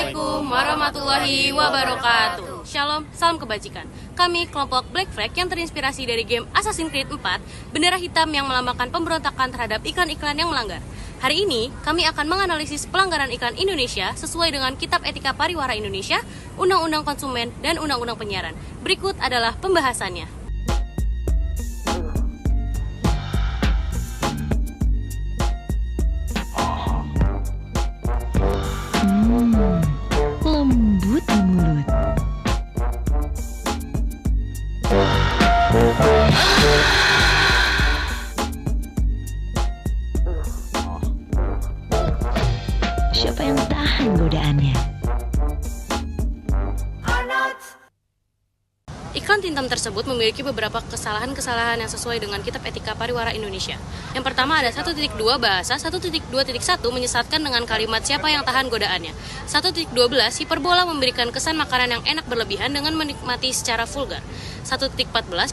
Assalamualaikum warahmatullahi wabarakatuh. Shalom, salam kebajikan. Kami kelompok Black Flag yang terinspirasi dari game Assassin's Creed 4, bendera hitam yang melambangkan pemberontakan terhadap iklan-iklan yang melanggar. Hari ini, kami akan menganalisis pelanggaran iklan Indonesia sesuai dengan Kitab Etika Pariwara Indonesia, Undang-Undang Konsumen, dan Undang-Undang Penyiaran. Berikut adalah pembahasannya. Lembut di mulut. Siapa yang tahan godaannya? Iklan Tintam tersebut memiliki beberapa kesalahan-kesalahan yang sesuai dengan Kitab Etika Pariwara Indonesia. Yang pertama ada 1.2 bahasa, 1.2.1 menyesatkan dengan kalimat siapa yang tahan godaannya. 1.12 hiperbola memberikan kesan makanan yang enak berlebihan dengan menikmati secara vulgar. 1.14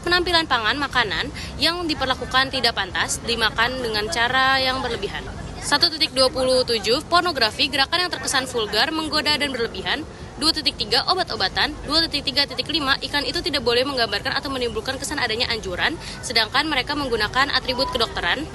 penampilan pangan makanan yang diperlakukan tidak pantas dimakan dengan cara yang berlebihan. 1.27 pornografi gerakan yang terkesan vulgar, menggoda dan berlebihan. 2.3 obat-obatan. 2.3.5 iklan itu tidak boleh menggambarkan atau menimbulkan kesan adanya anjuran, sedangkan mereka menggunakan atribut kedokteran.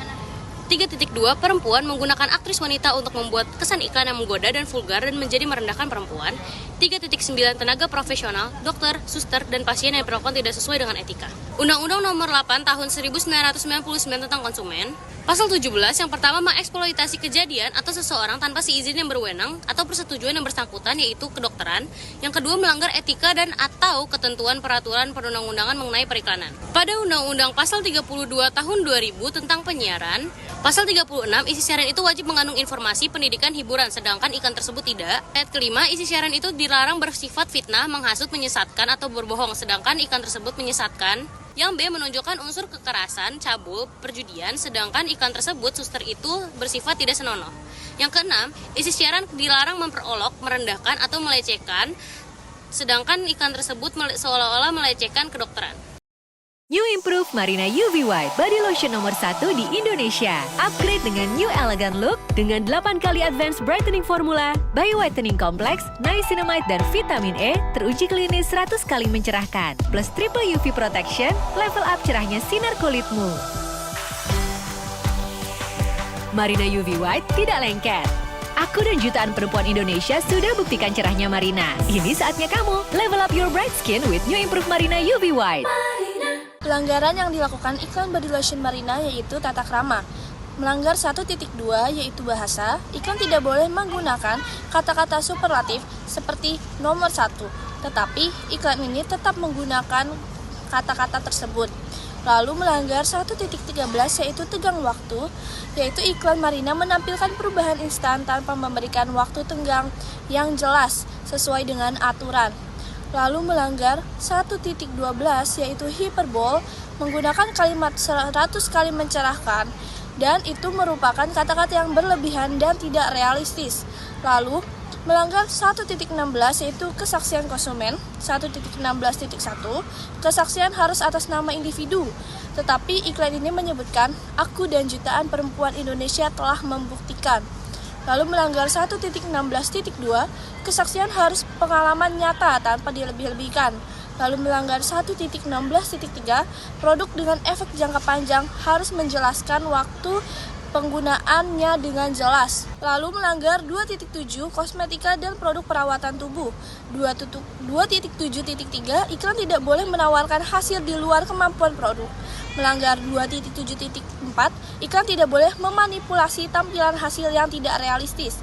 3.2 perempuan menggunakan aktris wanita untuk membuat kesan iklan yang menggoda dan vulgar dan menjadi merendahkan perempuan. 3.9 tenaga profesional, dokter, suster, dan pasien yang diperlakukan tidak sesuai dengan etika. Undang-Undang Nomor 8 Tahun 1999 tentang konsumen. Pasal 17 yang pertama mengeksploitasi kejadian atau seseorang tanpa seizin yang berwenang atau persetujuan yang bersangkutan yaitu kedokteran. Yang kedua melanggar etika dan atau ketentuan peraturan perundang-undangan mengenai periklanan. Pada Undang-Undang Pasal 32 Tahun 2000 tentang penyiaran, Pasal 36 isi siaran itu wajib mengandung informasi, pendidikan, hiburan, sedangkan iklan tersebut tidak. Ayat kelima isi siaran itu dilarang bersifat fitnah, menghasut, menyesatkan atau berbohong, sedangkan iklan tersebut menyesatkan. Yang B menunjukkan unsur kekerasan, cabul, perjudian, sedangkan iklan tersebut suster itu bersifat tidak senonoh. Yang keenam, isi siaran dilarang memperolok, merendahkan atau melecehkan, sedangkan iklan tersebut seolah-olah melecehkan kedokteran. New Improve Marina UV White Body Lotion nomor 1 di Indonesia. Upgrade dengan new elegant look dengan 8 kali advanced brightening formula, Bio Whitening Complex, Niacinamide dan vitamin E, teruji klinis 100 kali mencerahkan. Plus triple UV protection, level up cerahnya sinar kulitmu. Marina UV White tidak lengket. Aku dan jutaan perempuan Indonesia sudah buktikan cerahnya Marina. Ini saatnya kamu level up your bright skin with New Improve Marina UV White. Pelanggaran yang dilakukan iklan body lotion Marina yaitu tata krama. Melanggar 1.2 yaitu bahasa, iklan tidak boleh menggunakan kata-kata superlatif seperti nomor 1. Tetapi iklan ini tetap menggunakan kata-kata tersebut. Lalu melanggar 1.13 yaitu tegang waktu, yaitu iklan Marina menampilkan perubahan instan tanpa memberikan waktu tenggang yang jelas sesuai dengan aturan. Lalu melanggar 1.12 yaitu hiperbol, menggunakan kalimat 100 kali mencerahkan, dan itu merupakan kata-kata yang berlebihan dan tidak realistis. Lalu melanggar 1.16 yaitu kesaksian konsumen. 1.16.1 kesaksian harus atas nama individu, tetapi iklan ini menyebutkan aku dan jutaan perempuan Indonesia telah membuktikan. Lalu melanggar 1.16.2 kesaksian harus pengalaman nyata tanpa dilebih-lebihkan. Lalu melanggar 1.16.3 produk dengan efek jangka panjang harus menjelaskan waktu penggunaannya dengan jelas. Lalu melanggar 2.7 kosmetika dan produk perawatan tubuh. 2.7.3 iklan tidak boleh menawarkan hasil di luar kemampuan produk. Melanggar 2.7.4 iklan tidak boleh memanipulasi tampilan hasil yang tidak realistis.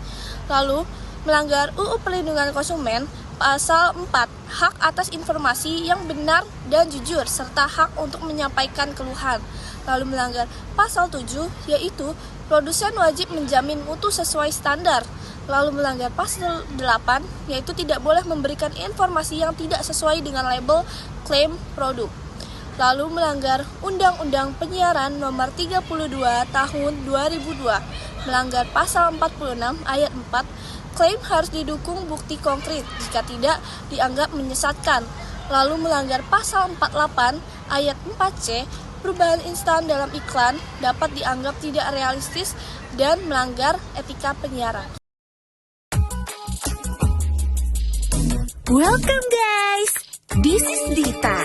Lalu melanggar UU Perlindungan Konsumen Pasal 4 hak atas informasi yang benar dan jujur serta hak untuk menyampaikan keluhan. Lalu melanggar Pasal 7 yaitu produsen wajib menjamin mutu sesuai standar. Lalu melanggar Pasal 8 yaitu tidak boleh memberikan informasi yang tidak sesuai dengan label klaim produk. Lalu melanggar Undang-Undang Penyiaran Nomor 32 Tahun 2002. Melanggar Pasal 46 Ayat 4, klaim harus didukung bukti konkret, jika tidak dianggap menyesatkan. Lalu melanggar Pasal 48 Ayat 4C, perubahan instan dalam iklan dapat dianggap tidak realistis dan melanggar etika penyiaran. Welcome guys, this is Dita.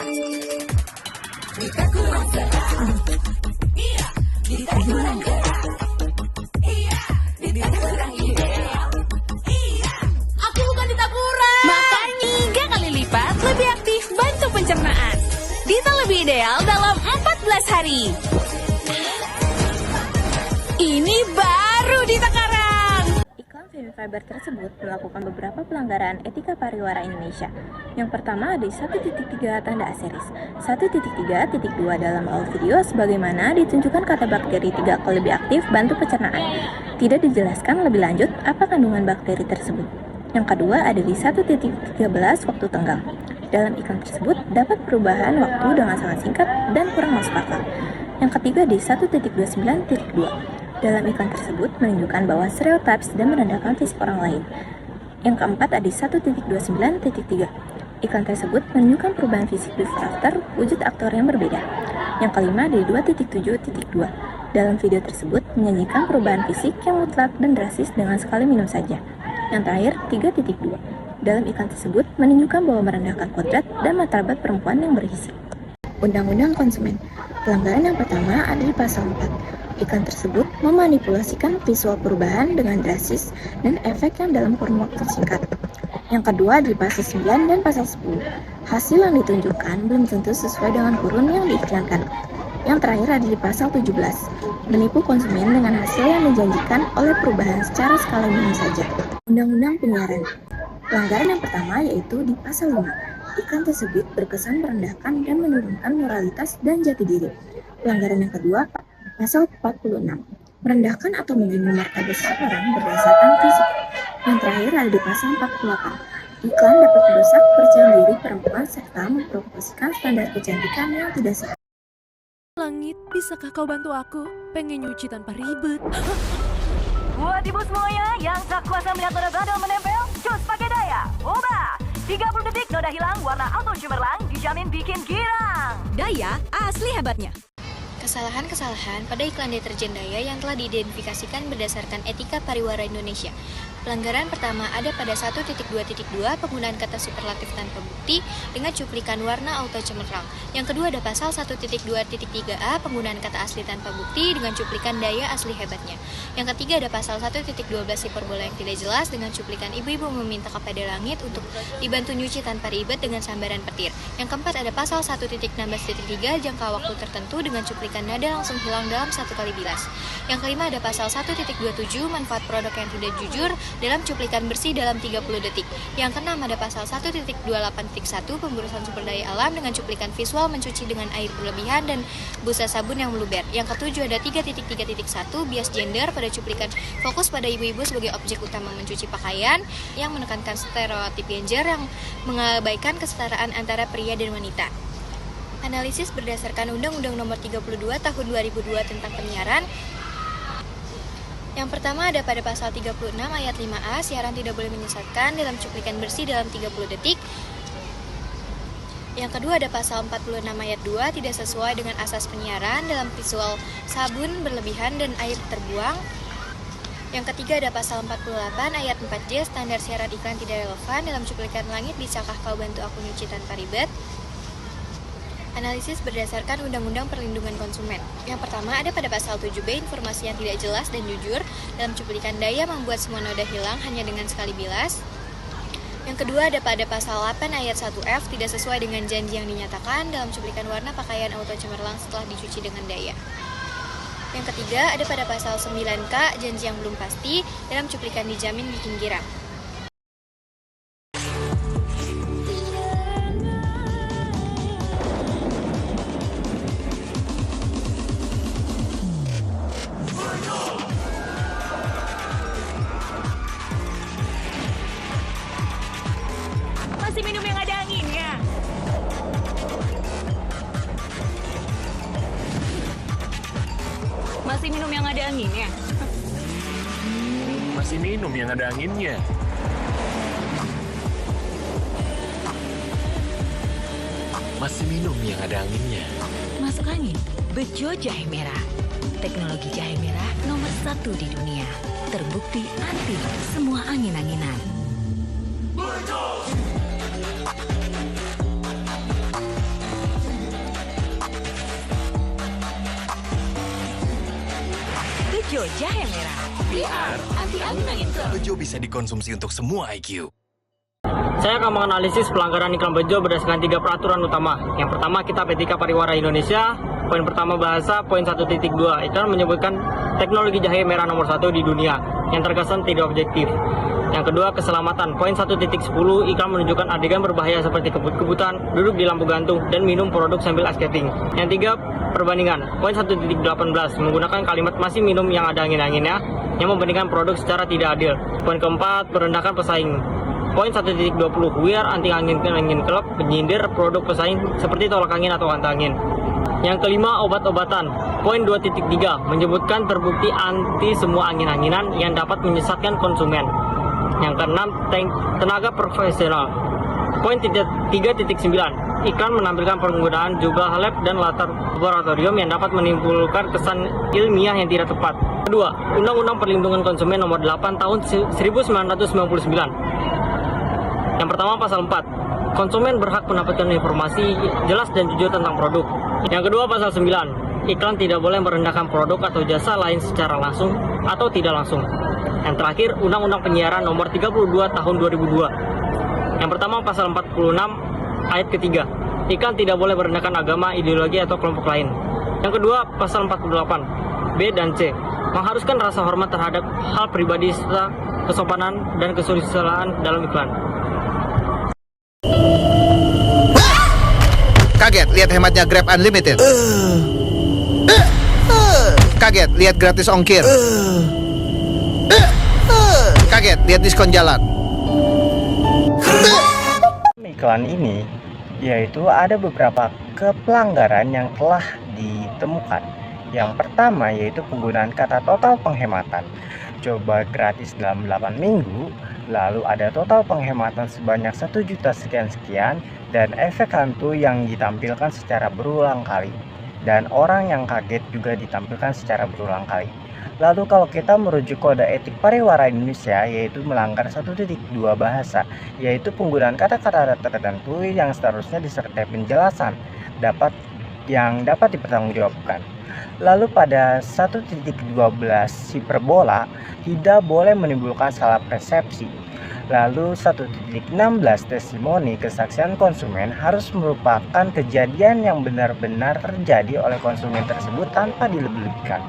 Aku bukan Dita kurang. Makan 3 kali lipat lebih aktif bantu pencernaan. Dita lebih ideal dalam 14 hari. Ini baru Dita Karang. Iklan Fiber tersebut melakukan beberapa pelanggaran etika pariwara Indonesia. Yang pertama ada 1.3 tanda asteris, 1.3.2 dalam awal video sebagaimana ditunjukkan kata bakteri 3 kali lebih aktif bantu pencernaan. Tidak dijelaskan lebih lanjut apa kandungan bakteri tersebut. Yang kedua ada di 1.13 waktu tenggang. Dalam iklan tersebut dapat perubahan waktu dengan sangat singkat dan kurang masuk akal. Yang ketiga di 1.29.2. Dalam iklan tersebut menunjukkan bahwa stereotypes dan merendahkan fisik orang lain. Yang keempat ada 1.29.3. Iklan tersebut menunjukkan perubahan fisik before after wujud aktor yang berbeda. Yang kelima ada 2.7.2. Dalam video tersebut menyajikan perubahan fisik yang mutlak dan drastis dengan sekali minum saja. Yang terakhir 3.2. Dalam iklan tersebut menunjukkan bahwa merendahkan kodrat dan martabat perempuan yang berhisi. Undang-Undang Konsumen. Pelanggaran yang pertama ada di pasal 4. Iklan tersebut memanipulasikan visual perubahan dengan drastis dan efek yang dalam kurun waktu singkat. Yang kedua di pasal 9 dan pasal 10. Hasil yang ditunjukkan belum tentu sesuai dengan kurun yang diiklankan. Yang terakhir ada di pasal 17. Menipu konsumen dengan hasil yang dijanjikan oleh perubahan secara skala minum saja. Undang-Undang Penyiaran. Pelanggaran yang pertama yaitu di pasal 5. Iklan tersebut berkesan merendahkan dan menurunkan moralitas dan jati diri. Pelanggaran yang kedua, pasal 46. Merendahkan atau menghina martabat seseorang berdasarkan fisik. Yang terakhir ada di pasal 48. Iklan dapat merusak percaya diri perempuan serta memprovokasikan standar kecantikan yang tidak sehat. Langit, bisakah kau bantu aku? Pengen nyuci tanpa ribet. Buat ibu semuanya yang tak kuasa melihat noda gadel menempel, cus pakai daya. Ubah! 30 detik noda hilang warna auto cemerlang dijamin bikin girang. Daya asli hebatnya. Kesalahan-kesalahan pada iklan deterjen Daya yang telah diidentifikasikan berdasarkan etika pariwara Indonesia. Pelanggaran pertama ada pada 1.2.2 penggunaan kata superlatif tanpa bukti dengan cuplikan warna auto cemerlang. Yang kedua ada pasal 1.2.3a penggunaan kata asli tanpa bukti dengan cuplikan daya asli hebatnya. Yang ketiga ada pasal 1.12 hiperbola yang tidak jelas dengan cuplikan ibu-ibu meminta kepada langit untuk dibantu nyuci tanpa ribet dengan sambaran petir. Yang keempat ada pasal 1.16.3 jangka waktu tertentu dengan cuplikan nada langsung hilang dalam 1 kali bilas. Yang kelima ada pasal 1.27 manfaat produk yang tidak jujur dalam cuplikan bersih dalam 30 detik. Yang keenam ada pasal 1.28.1 pemburusan sumber daya alam dengan cuplikan visual mencuci dengan air berlebihan dan busa sabun yang meluber. Yang ketujuh ada 3.3.1 bias gender pada cuplikan fokus pada ibu-ibu sebagai objek utama mencuci pakaian yang menekankan stereotip gender yang mengabaikan kesetaraan antara pria dan wanita. Analisis berdasarkan Undang-Undang Nomor 32 Tahun 2002 tentang penyiaran. Yang pertama ada pada pasal 36 ayat 5A, siaran tidak boleh menyesatkan dalam cuplikan bersih dalam 30 detik. Yang kedua ada pasal 46 ayat 2, tidak sesuai dengan asas penyiaran dalam visual sabun berlebihan dan air terbuang. Yang ketiga ada pasal 48 ayat 4J, standar siaran iklan tidak relevan dalam cuplikan langit, bisakah kau bantu aku nyuci tanpa ribet. Analisis berdasarkan Undang-Undang Perlindungan Konsumen. Yang pertama ada pada pasal 7B, informasi yang tidak jelas dan jujur dalam cuplikan daya membuat semua noda hilang hanya dengan sekali bilas. Yang kedua ada pada pasal 8 ayat 1F, tidak sesuai dengan janji yang dinyatakan dalam cuplikan warna pakaian auto cemerlang setelah dicuci dengan daya. Yang ketiga ada pada pasal 9K, janji yang belum pasti dalam cuplikan dijamin bikin girang. Masih minum yang ada anginnya. Masih minum yang ada anginnya. Masih minum yang ada anginnya. Masih minum yang ada anginnya. Masuk angin, Bejo Jahe Merah. Teknologi jahe merah nomor 1 di dunia. Terbukti anti semua angin-anginan. Jahe Merah. VR anti angin klub. Bejo bisa dikonsumsi untuk semua IQ. Saya akan menganalisis pelanggaran iklan bejo berdasarkan 3 peraturan utama. Yang pertama, Kitab Etika Pariwara Indonesia. Poin pertama bahasa, poin 1.2. Iklan menyebutkan teknologi jahe merah nomor 1 di dunia yang terkesan tidak objektif. Yang kedua, keselamatan. Poin 1.10, iklan menunjukkan adegan berbahaya seperti kebut-kebutan, duduk di lampu gantung, dan minum produk sambil ice skating. Yang tiga, perbandingan. Poin 1.18, menggunakan kalimat masih minum yang ada angin-anginnya, yang membandingkan produk secara tidak adil. Poin keempat, merendahkan pesaing. Poin 1.20, we are anti angin klub, menyindir produk pesaing seperti tolak angin atau antangin. Yang kelima, obat-obatan. Poin 2.3, menyebutkan terbukti anti semua angin-anginan yang dapat menyesatkan konsumen. Yang keenam, tenaga profesional. Poin 3.9, iklan menampilkan penggunaan jubah lab dan latar laboratorium yang dapat menimbulkan kesan ilmiah yang tidak tepat. Kedua, Undang-Undang Perlindungan Konsumen Nomor 8 Tahun 1999. Yang pertama, pasal 4. Konsumen berhak mendapatkan informasi jelas dan jujur tentang produk. Yang kedua, pasal 9. Iklan tidak boleh merendahkan produk atau jasa lain secara langsung atau tidak langsung. Yang terakhir, Undang-Undang Penyiaran Nomor 32 Tahun 2002. Yang pertama, pasal 46 ayat ketiga. Iklan tidak boleh merendahkan agama, ideologi atau kelompok lain. Yang kedua, pasal 48 B dan C. Mengharuskan rasa hormat terhadap hal pribadi serta kesopanan dan kesusilaan dalam iklan. Kaget lihat hematnya Grab Unlimited. Kaget lihat gratis ongkir. Kaget lihat diskon jalan. Iklan ini yaitu ada beberapa pelanggaran yang telah ditemukan. Yang pertama yaitu penggunaan kata total penghematan. Coba gratis dalam 8 minggu, lalu ada total penghematan sebanyak 1 juta sekian-sekian, dan efek hantu yang ditampilkan secara berulang kali. Dan orang yang kaget juga ditampilkan secara berulang kali. Lalu kalau kita merujuk kode etik pariwara Indonesia, yaitu melanggar 1.2 bahasa, yaitu penggunaan kata-kata tertentu yang seharusnya disertai penjelasan yang dapat dipertanggungjawabkan. Lalu pada 1.12 hiperbola tidak boleh menimbulkan salah persepsi. Lalu 1.16 testimoni kesaksian konsumen harus merupakan kejadian yang benar-benar terjadi oleh konsumen tersebut tanpa dilebih-lebihkan.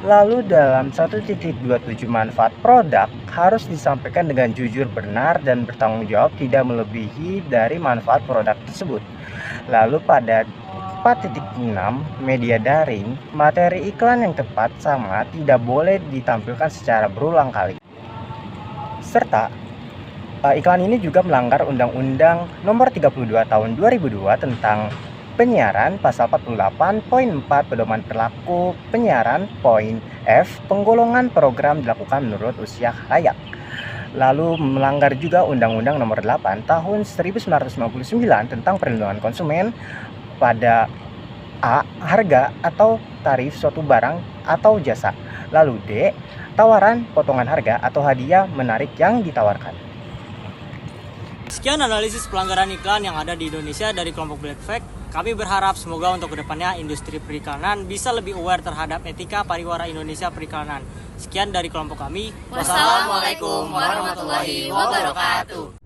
Lalu dalam 1.27 manfaat produk harus disampaikan dengan jujur, benar, dan bertanggung jawab, tidak melebihi dari manfaat produk tersebut. Lalu pada 4.6 media daring, materi iklan yang tepat sama tidak boleh ditampilkan secara berulang kali. Serta iklan ini juga melanggar Undang-Undang Nomor 32 Tahun 2002 tentang penyiaran, pasal 48 poin 4 pedoman perilaku penyiaran, poin F penggolongan program dilakukan menurut usia layak. Lalu melanggar juga Undang-Undang Nomor 8 Tahun 1999 tentang perlindungan konsumen pada A. harga atau tarif suatu barang atau jasa. Lalu D. tawaran, potongan harga atau hadiah menarik yang ditawarkan. Sekian analisis pelanggaran iklan yang ada di Indonesia dari kelompok Black Fact. Kami berharap semoga untuk kedepannya industri periklanan bisa lebih aware terhadap etika pariwara Indonesia periklanan. Sekian dari kelompok kami. Wassalamualaikum warahmatullahi wabarakatuh.